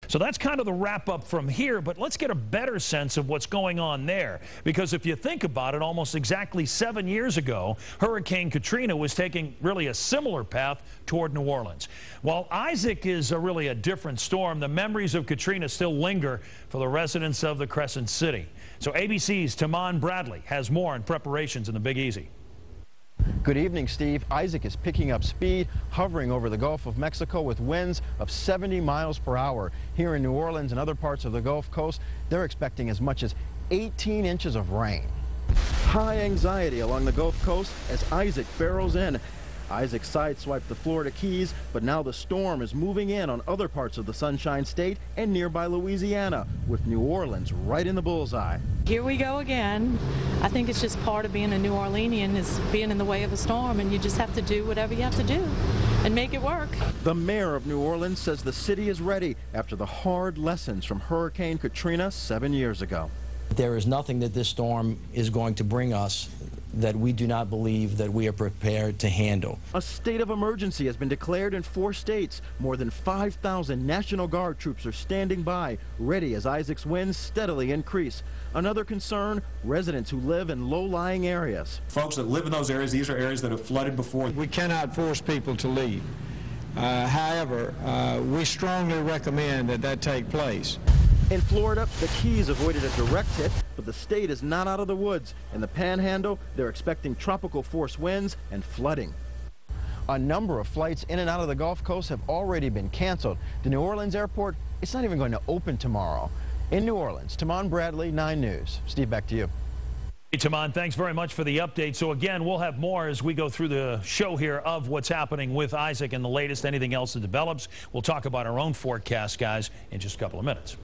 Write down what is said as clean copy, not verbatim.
So that's kind of the wrap up from here, but let's get a better sense of what's going on there. Because if you think about it, almost exactly 7 years ago, Hurricane Katrina was taking really a similar path toward New Orleans. While Isaac is really a different storm, the memories of Katrina still linger for the residents of the Crescent City. So ABC's Taman Bradley has more on preparations in the Big Easy. Good evening, Steve. Isaac is picking up speed, hovering over the Gulf of Mexico with winds of 70 miles per hour. Here in New Orleans and other parts of the Gulf Coast, they're expecting as much as 18 inches of rain. High anxiety along the Gulf Coast as Isaac barrels in. Isaac sideswiped the Florida Keys, but now the storm is moving in on other parts of the Sunshine State and nearby Louisiana, with New Orleans right in the bullseye. Here we go again. I think it's just part of being a New Orleanian is being in the way of a storm, and you just have to do whatever you have to do and make it work. The mayor of New Orleans says the city is ready after the hard lessons from Hurricane Katrina 7 years ago. There is nothing that this storm is going to bring us that we do not believe that we are prepared to handle. A state of emergency has been declared in 4 states. More than 5,000 National Guard troops are standing by, ready as Isaac's winds steadily increase. Another concern, residents who live in low-lying areas. Folks that live in those areas, these are areas that have flooded before. We cannot force people to leave. However, we strongly recommend that take place. In Florida, the Keys avoided a direct hit, but the state is not out of the woods. In the Panhandle, they're expecting tropical force winds and flooding. A number of flights in and out of the Gulf Coast have already been canceled. The New Orleans airport, it's not even going to open tomorrow. In New Orleans, Taman Bradley, 9 News. Steve, back to you. Hey, Taman, thanks very much for the update. So again, we'll have more as we go through the show here of what's happening with Isaac and the latest, anything else that develops. We'll talk about our own forecast, guys, in just a couple of minutes.